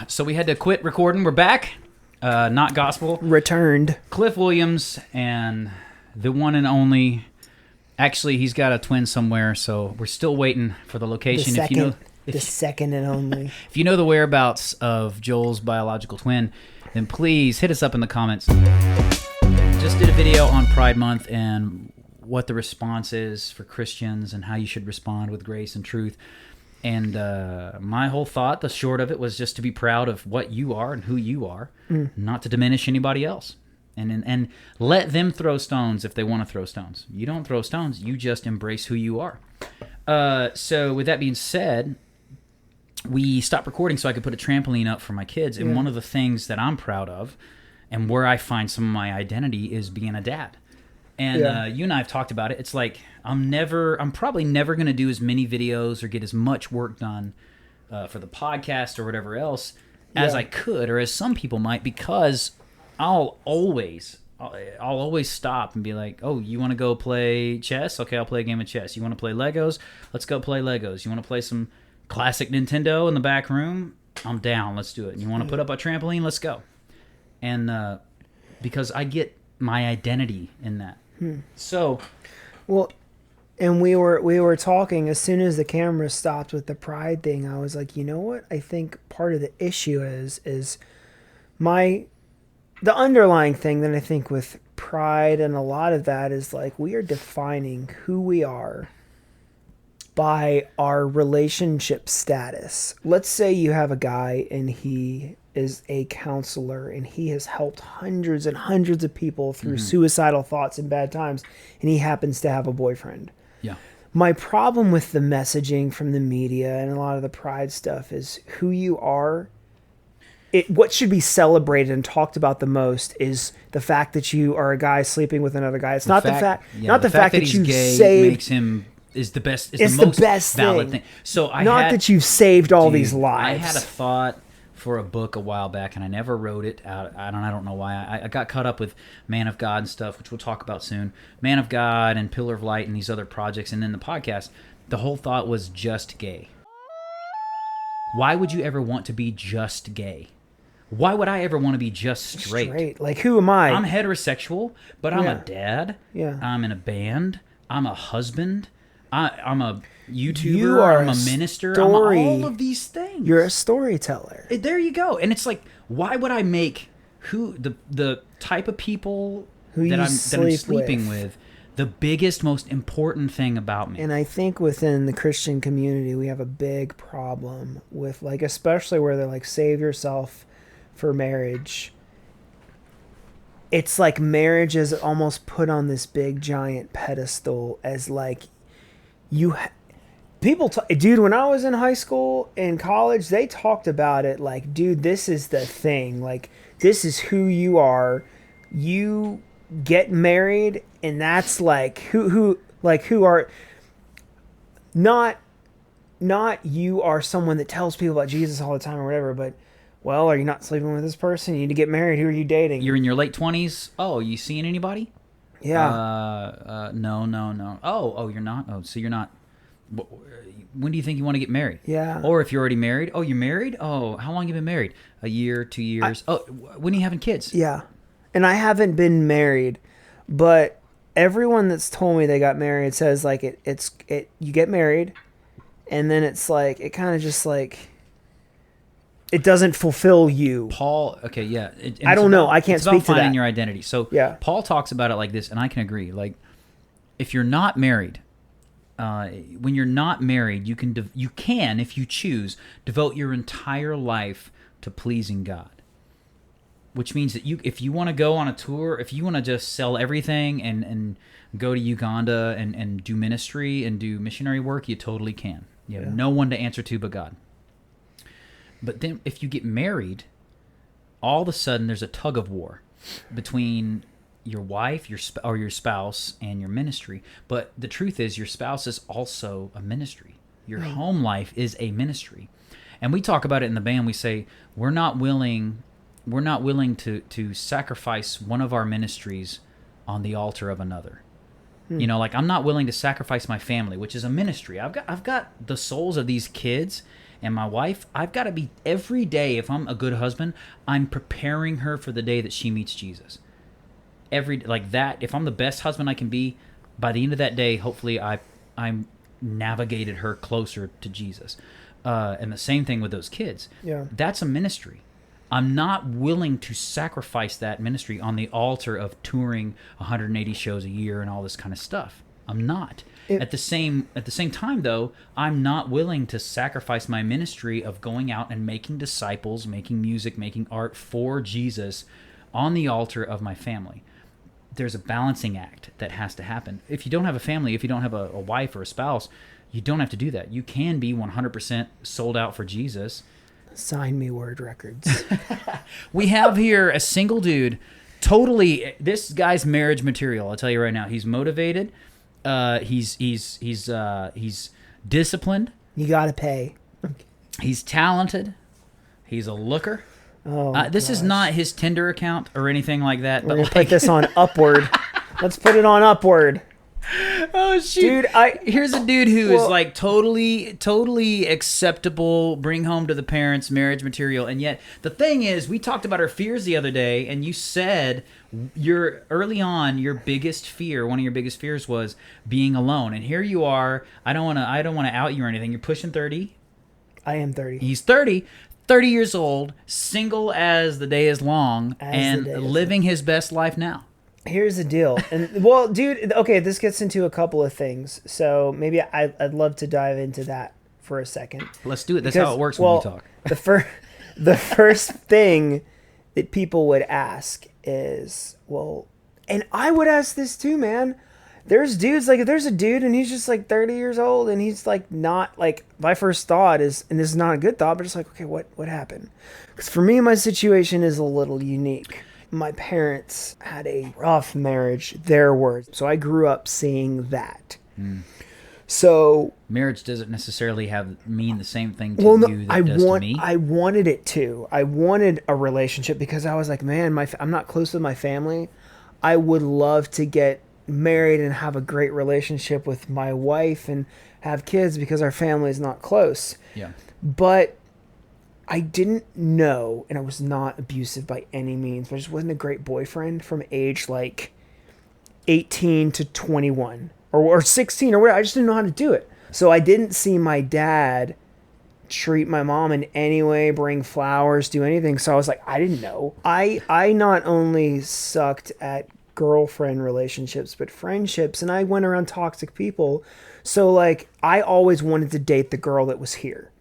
So we had to quit recording. We're back. Not gospel. Returned. Cliff Williams and the one and only. Actually, he's got a twin somewhere, so we're still waiting for the location. The second and only. If you know the whereabouts of Joel's biological twin, then please hit us up in the comments. Just did a video on Pride Month and what the response is for Christians and how you should respond with grace and truth. And my whole thought, the short of it, was just to be proud of what you are and who you are, not to diminish anybody else. And let them throw stones if they want to throw stones. You don't throw stones. You just embrace who you are. So with that being said, we stopped recording so I could put a trampoline up for my kids. And one of the things that I'm proud of and where I find some of my identity is being a dad. And you and I have talked about it. It's like I'm probably never going to do as many videos or get as much work done for the podcast or whatever else as I could, or as some people might, because I'll always stop and be like, oh, you want to go play chess? Okay, I'll play a game of chess. You want to play Legos? Let's go play Legos. You want to play some classic Nintendo in the back room? I'm down. Let's do it. You want to put up a trampoline? Let's go. And because I get my identity in that. So, well, and we were talking as soon as the camera stopped with the pride thing. I was like, you know what? I think part of the issue is the underlying thing that I think with pride and a lot of that is like we are defining who we are by our relationship status. Let's say you have a guy and he is a counselor and he has helped hundreds and hundreds of people through suicidal thoughts and bad times, and he happens to have a boyfriend. Yeah. My problem with the messaging from the media and a lot of the pride stuff is who you are. What should be celebrated and talked about the most is the fact that you are a guy sleeping with another guy. It's not the fact that you saved makes him is the best. It's the most the best valid thing. So that you've saved all these lives. I had a thought for a book a while back, and I never wrote it out. I don't know why. I got caught up with Man of God and stuff, which we'll talk about soon. Man of God and Pillar of Light and these other projects, and then the podcast. The whole thought was just gay. Why would you ever want to be just gay? Why would I ever want to be just straight? Like, who am I? I'm heterosexual, but I'm a dad. Yeah. I'm in a band. I'm a husband. I'm a YouTuber. I'm a minister. I'm all of these things. You're a storyteller. There you go. And it's like, why would I make the type of people that I'm sleeping with the biggest, most important thing about me? And I think within the Christian community, we have a big problem with, like, especially where they're like, save yourself for marriage. It's like marriage is almost put on this big giant pedestal as like dude, when I was in high school and college, they talked about it like, dude, this is the thing. Like, this is who you are. You get married, and that's like who are not you are someone that tells people about Jesus all the time or whatever, but well, are you not sleeping with this person? You need to get married. Who are you dating? You're in your late 20s. Oh, you seeing anybody? Yeah. No. Oh, you're not? Oh, so you're not. When do you think you want to get married? Yeah. Or if you're already married, oh, you're married? Oh, how long have you been married? A year, 2 years? When are you having kids? Yeah. And I haven't been married, but everyone that's told me they got married says like you get married, and then it's like, it kind of just like, it doesn't fulfill you. Paul, okay, yeah. I don't know. I can't speak to that. It's about finding your identity. So Paul talks about it like this, and I can agree. Like, if you're not married, when you're not married, you can, if you choose, devote your entire life to pleasing God. Which means that if you want to go on a tour, if you want to just sell everything and go to Uganda and do ministry and do missionary work, you totally can. You have no one to answer to but God. But then if you get married, all of a sudden there's a tug of war between your wife, your spouse, and your ministry. But the truth is, your spouse is also a ministry. Your home life is a ministry. And we talk about it in the band. We say we're not willing to sacrifice one of our ministries on the altar of another. You know, like, I'm not willing to sacrifice my family, which is a ministry. I've got the souls of these kids, And my wife, I've got to be every day. If I'm a good husband, I'm preparing her for the day that she meets Jesus. Every like that. If I'm the best husband I can be, by the end of that day, hopefully I'm navigated her closer to Jesus. And the same thing with those kids. Yeah. That's a ministry. I'm not willing to sacrifice that ministry on the altar of touring 180 shows a year and all this kind of stuff. I'm not. At the same time, though, I'm not willing to sacrifice my ministry of going out and making disciples, making music, making art for Jesus on the altar of my family. There's a balancing act that has to happen. If you don't have a family, if you don't have a wife or a spouse, you don't have to do that. You can be 100% sold out for Jesus. Sign me, Word Records. We have here a single dude, totally. This guy's marriage material. I'll tell you right now. He's motivated. He's disciplined. You gotta pay. He's talented. He's a looker. Oh, this is not his Tinder account or anything like that. We're gonna put this on Upward. Let's put it on Upward. Oh shoot, dude! Here's a dude who is like totally acceptable, bring home to the parents, marriage material. And yet the thing is, we talked about our fears the other day, and you said early on your biggest fear, one of your biggest fears, was being alone. And here you are. I don't want to out you or anything. You're pushing 30. I am 30. He's 30 years old, single as the day is long, and living his best life now. Here's the deal. And well, dude, okay, this gets into a couple of things. So maybe I'd love to dive into that for a second. Let's do it. That's how it works when we talk. The first thing that people would ask is, well, and I would ask this too, man. There's dudes, like, if there's a dude and he's just like 30 years old and he's like not, like, my first thought is, and this is not a good thought, but it's like, okay, what happened? Because for me, my situation is a little unique. My parents had a rough marriage, their words. So I grew up seeing that. So marriage doesn't necessarily mean the same thing to you that does to me. I wanted it to. I wanted a relationship because I was like, man, I'm not close with my family. I would love to get married and have a great relationship with my wife and have kids because our family is not close. Yeah. But I didn't know, and I was not abusive by any means, but I just wasn't a great boyfriend from age like 18 to 21 or 16 or whatever. I just didn't know how to do it. So I didn't see my dad treat my mom in any way, bring flowers, do anything. So I was like, I didn't know. I not only sucked at girlfriend relationships, but friendships, and I went around toxic people. So like, I always wanted to date the girl that was here.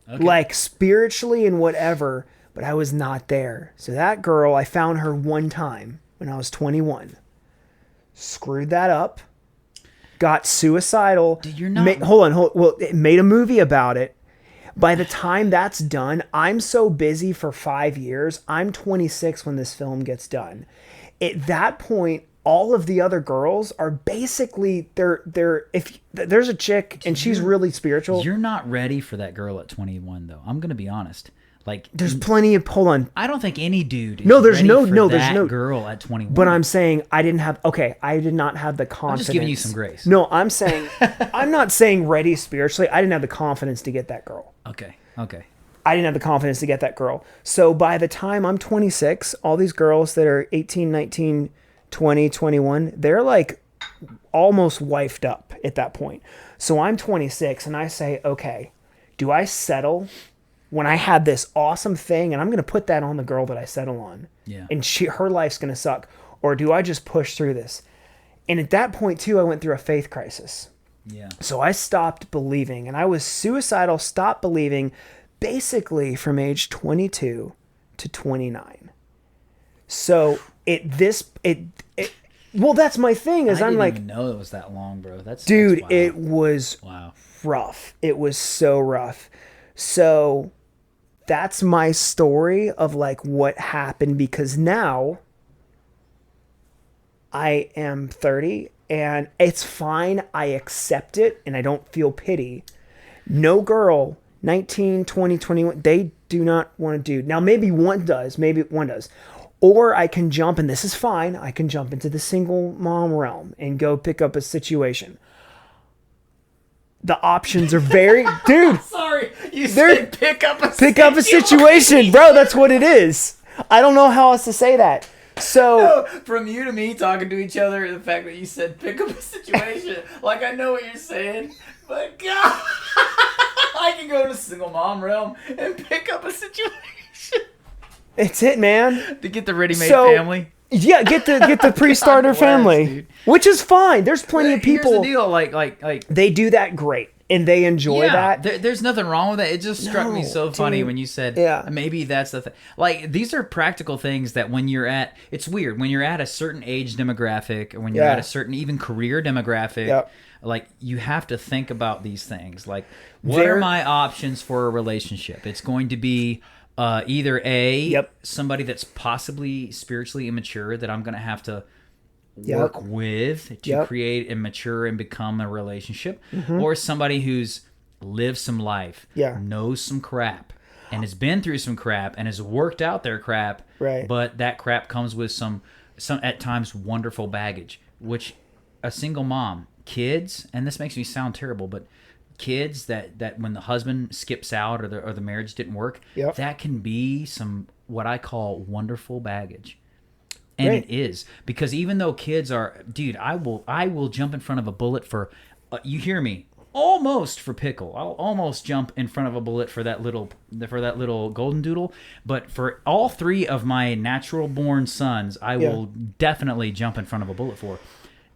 Okay. Like spiritually and whatever, but I was not there. So that girl, I found her one time when I was 21. Screwed that up. Got suicidal. Dude, you're not... Hold on. Well, it made a movie about it. By the time that's done, I'm so busy for 5 years. I'm 26 when this film gets done. At that point, all of the other girls are basically they're if there's a chick and she's really spiritual. You're not ready for that girl at 21 though. I'm going to be honest. Like there's plenty of hold on. I don't think any dude is there's ready no for there's that no girl at 21. But I'm saying I did not have the confidence. I'm just giving you some grace. No, I'm saying I'm not saying ready spiritually. I didn't have the confidence to get that girl. Okay. I didn't have the confidence to get that girl. So by the time I'm 26, all these girls that are 18, 19, 20, 21, they're like almost wifed up at that point. So I'm 26 and I say, okay, do I settle when I had this awesome thing and I'm going to put that on the girl that I settle on? Yeah. And her life's going to suck. Or do I just push through this? And at that point too, I went through a faith crisis. Yeah. So I stopped believing and I was suicidal, stopped believing basically from age 22 to 29. So well, that's my thing is I'm like, I didn't even know it was that long, bro. That's it was rough. It was so rough. So that's my story of like what happened, because now I am 30 and it's fine. I accept it and I don't feel pity. No girl, 19, 20, 21, they do not want to do. Now maybe one does. Or I can jump, and this is fine, I can jump into the single mom realm and go pick up a situation. the options are very, dude. Sorry, you said pick up a situation, bro. That's what it is. I don't know how else to say that. So from you to me talking to each other, the fact that you said pick up a situation, like I know what you're saying, but God, I can go to single mom realm and pick up a situation. It's it, man. To get the ready-made family. Yeah, get the pre-starter family, dude. Which is fine. There's plenty of people. Here's the deal, like they do that great. And they enjoy that. There's nothing wrong with that. It just struck me so funny when you said, maybe that's the thing. Like, these are practical things that when you're at, it's weird, when you're at a certain age demographic, or when you're at a certain even career demographic, like, you have to think about these things. Like, what are my options for a relationship? It's going to be either somebody that's possibly spiritually immature that I'm going to have to work with to create and mature and become a relationship, or somebody who's lived some life, knows some crap, and has been through some crap and has worked out their crap, but that crap comes with some at times wonderful baggage, which a single mom, kids, and this makes me sound terrible, but kids that when the husband skips out or the marriage didn't work, that can be some what I call wonderful baggage. And it is, because even though kids are, dude, I will jump in front of a bullet for, you hear me, almost for pickle. I'll almost jump in front of a bullet for that little golden doodle. But for all three of my natural born sons, I will definitely jump in front of a bullet for.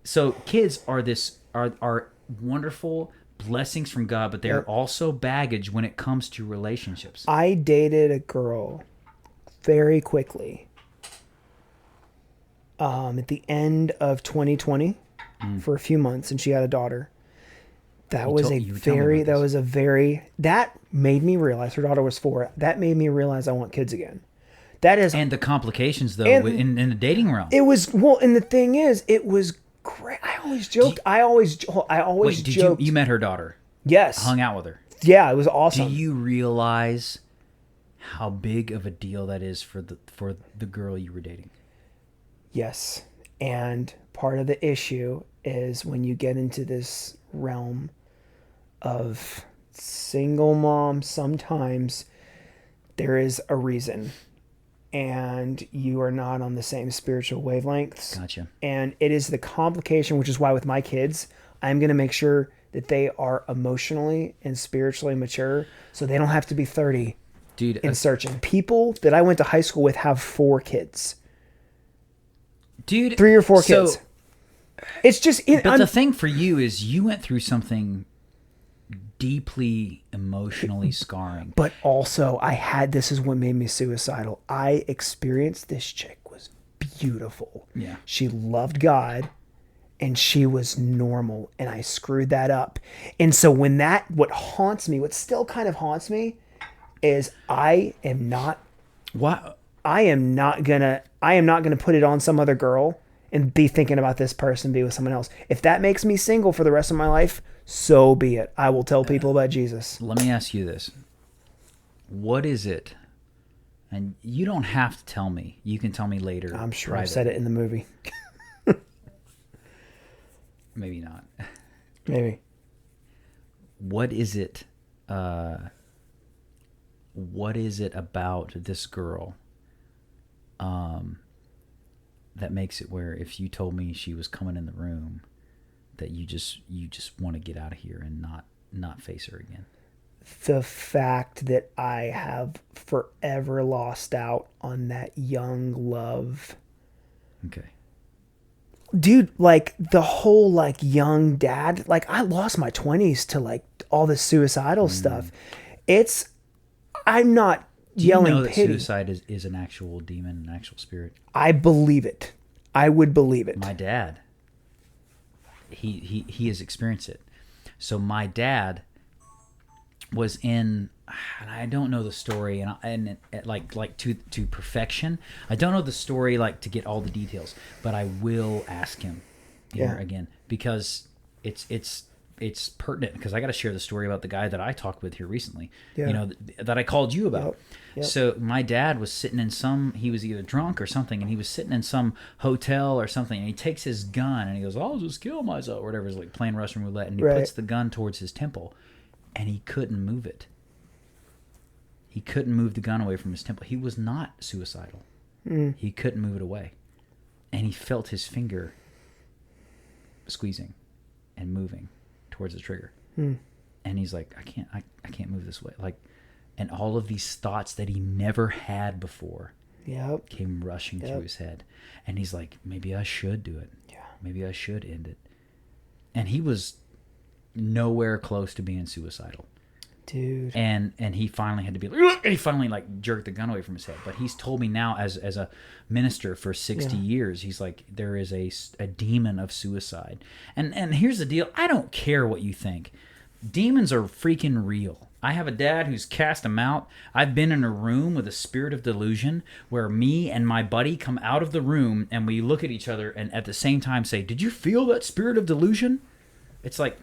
So kids are wonderful blessings from God, but they are also baggage when it comes to relationships. I dated a girl very quickly. At the end of 2020 for a few months, and she had a daughter. That made me realize her daughter was 4. That made me realize I want kids again. And the complications though in the dating realm. It was, and the thing is, it was great. I always joked. I always joked. You met her daughter? Yes. Hung out with her? Yeah, it was awesome. Do you realize how big of a deal that is for the girl you were dating? Yes. And part of the issue is when you get into this realm of single mom, sometimes there is a reason and you are not on the same spiritual wavelengths. Gotcha. And it is the complication, which is why with my kids, I'm going to make sure that they are emotionally and spiritually mature so they don't have to be 30 in searching. People that I went to high school with have 4 kids. Dude, 3 or 4 kids. It's just... the thing for you is you went through something deeply emotionally scarring. But also, this is what made me suicidal. I experienced this chick was beautiful. Yeah. She loved God, and she was normal, and I screwed that up. And so what still kind of haunts me is I am not gonna put it on some other girl and be thinking about this person, be with someone else. If that makes me single for the rest of my life, so be it. I will tell people about Jesus. Let me ask you this. What is it? And you don't have to tell me. You can tell me later. I'm sure I've said it in the movie. Maybe not. Maybe. What is it? What is it about this girl that makes it where if you told me she was coming in the room, that you just want to get out of here and not face her again? The fact that I have forever lost out on that young love. Okay. Dude, like the whole like young dad, like I lost my 20s to like all this suicidal stuff. I'm not yelling you know pity. That suicide is an actual demon, an actual spirit? I believe it. I would believe it. My dad, he has experienced it. So my dad was in, and I don't know the story, and like to perfection. I don't know the story like to get all the details, but I will ask him here again because it's it's pertinent because I got to share the story about the guy that I talked with here recently. Yeah. You know, that I called you about. Yep. So my dad was sitting in he was either drunk or something, and he was sitting in some hotel or something, and he takes his gun and he goes, "I'll just kill myself," or whatever. He's like playing Russian roulette, and he puts the gun towards his temple, and he couldn't move it. He couldn't move the gun away from his temple. He was not suicidal. He couldn't move it away, and he felt his finger squeezing and moving towards the trigger. And he's like, I can't move this way. Like, and all of these thoughts that he never had before came rushing through his head. And he's like, maybe I should do it. Yeah. Maybe I should end it. And he was nowhere close to being suicidal. Dude. And he finally had to be like, he finally like jerked the gun away from his head. But he's told me now as a minister for 60 years, he's like, there is a demon of suicide. And here's the deal. I don't care what you think. Demons are freaking real. I have a dad who's cast them out. I've been in a room with a spirit of delusion where me and my buddy come out of the room and we look at each other and at the same time say, "Did you feel that spirit of delusion?" It's like,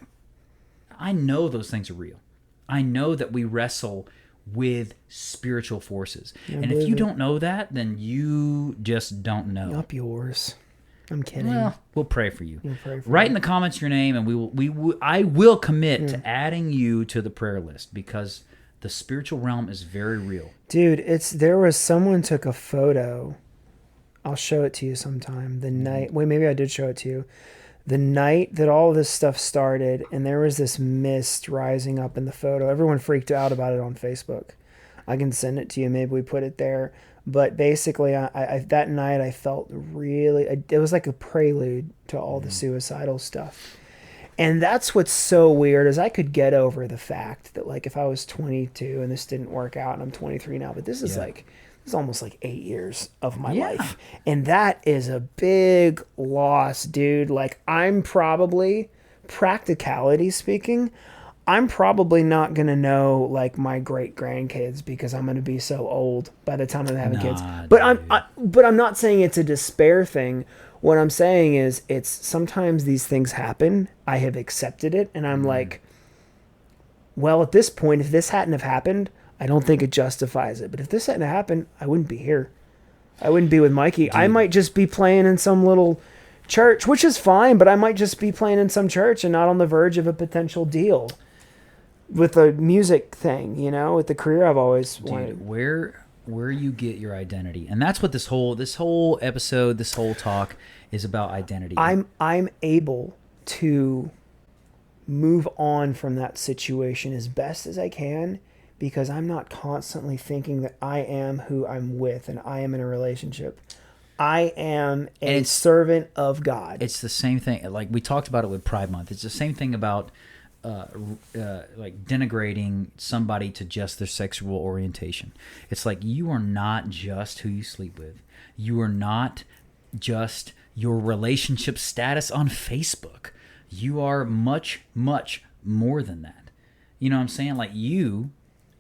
I know those things are real. I know that we wrestle with spiritual forces. And if you don't know that, then you just don't know. Up yours. I'm kidding. Well, we'll pray for you. We'll pray for Write you. in the comments your name, and I will commit to adding you to the prayer list because the spiritual realm is very real. Dude, someone took a photo. I'll show it to you sometime. The night, maybe I did show it to you. The night that all this stuff started, and there was this mist rising up in the photo. Everyone freaked out about it on Facebook. I can send it to you. Maybe we put it there. But basically, I that night I felt really, it was like a prelude to all the suicidal stuff. And that's what's so weird is I could get over the fact that like if I was 22 and this didn't work out and I'm 23 now, but this is almost like 8 years of my life. And that is a big loss, dude. Like I'm probably, practicality speaking, I'm probably not going to know like my great grandkids because I'm going to be so old by the time I'm having kids. But I'm not saying it's a despair thing. What I'm saying is it's sometimes these things happen. I have accepted it. And I'm like, well, at this point, if this hadn't have happened, I don't think it justifies it. But if this hadn't happened, I wouldn't be here. I wouldn't be with Mikey. Dude. I might just be playing in some little church, which is fine, but I might just be playing in some church and not on the verge of a potential deal with a music thing, you know, with the career I've always wanted. Where you get your identity. And that's what this whole episode, this whole talk is about, identity. I'm able to move on from that situation as best as I can because I'm not constantly thinking that I am who I'm with and I am in a relationship. I am a servant of God. It's the same thing. Like we talked about it with Pride Month. It's the same thing about like denigrating somebody to just their sexual orientation. It's like you are not just who you sleep with. You are not just your relationship status on Facebook. You are much, much more than that. You know what I'm saying? Like you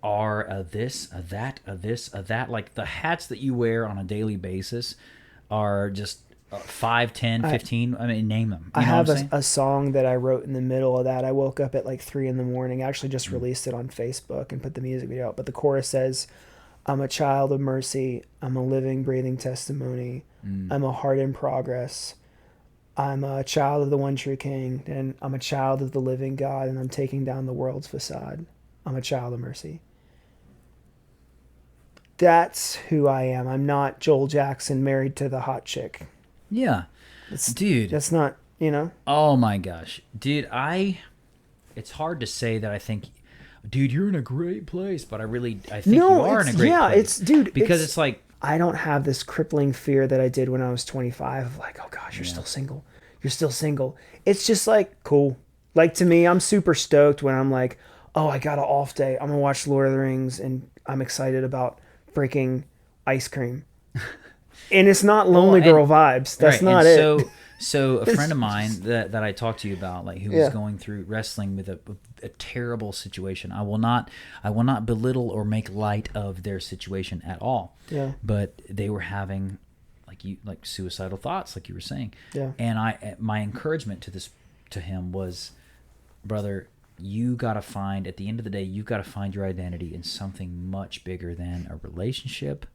are a this, a that, a this, a that. Like the hats that you wear on a daily basis are just 5, 10, 15. I mean, name them. I have a song that I wrote in the middle of that. I woke up at like 3 a.m. I actually just released it on Facebook and put the music video out. But the chorus says, I'm a child of mercy. I'm a living, breathing testimony. I'm a heart in progress. I'm a child of the one true King. And I'm a child of the living God. And I'm taking down the world's facade. I'm a child of mercy. That's who I am. I'm not Joel Jackson married to the hot chick. Yeah. Dude. That's not, you know. Oh my gosh. Dude, it's hard to say that I think, dude, you're in a great place, but I think you are in a great place. Because it's like, I don't have this crippling fear that I did when I was 25 of like, oh gosh, you're still single. You're still single. It's just like, cool. Like to me, I'm super stoked when I'm like, oh, I got an off day. I'm going to watch Lord of the Rings and I'm excited about freaking ice cream. And it's not Lonely Girl vibes. That's not it. So a friend of mine that I talked to you about, like who was going through wrestling with a terrible situation. I will not belittle or make light of their situation at all. Yeah. But they were having like suicidal thoughts, like you were saying. Yeah. And my encouragement to him was, brother, you got to find, at the end of the day, you got to find your identity in something much bigger than a relationship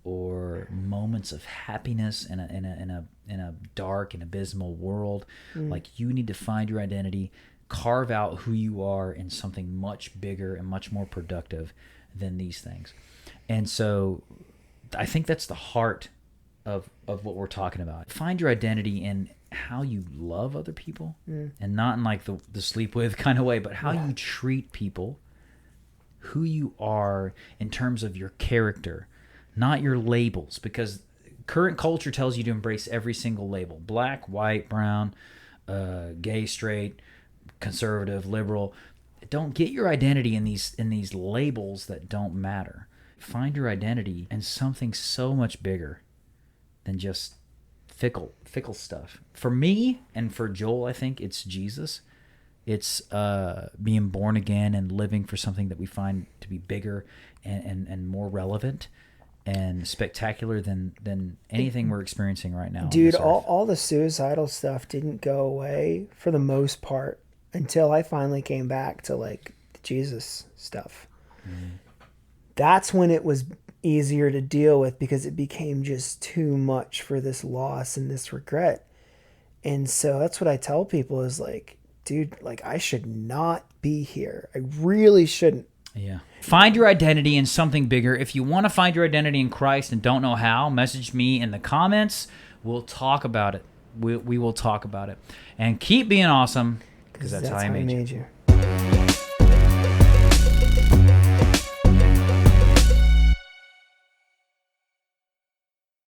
or moments of happiness in a dark and abysmal world. Like, you need to find your identity, carve out who you are in something much bigger and much more productive than these things. And so I think that's the heart of what we're talking about. Find your identity in how you love other people, and not in like the sleep with kind of way, but how you treat people, who you are in terms of your character, not your labels, because current culture tells you to embrace every single label: black, white, brown, gay, straight, conservative, liberal. Don't get your identity in these labels that don't matter. Find your identity in something so much bigger than just fickle stuff. For me and for Joel, I think it's Jesus. It's being born again and living for something that we find to be bigger and more relevant and spectacular than anything we're experiencing right now. Dude, all the suicidal stuff didn't go away for the most part until I finally came back to like the Jesus stuff. That's when it was easier to deal with, because it became just too much for this loss and this regret. And so that's what I tell people is like, dude, like, I should not be here. I really shouldn't. Yeah. Find your identity in something bigger. If you want to find your identity in Christ and don't know how, message me in the comments. We'll talk about it. We will talk about it. And keep being awesome, because that's how I made you.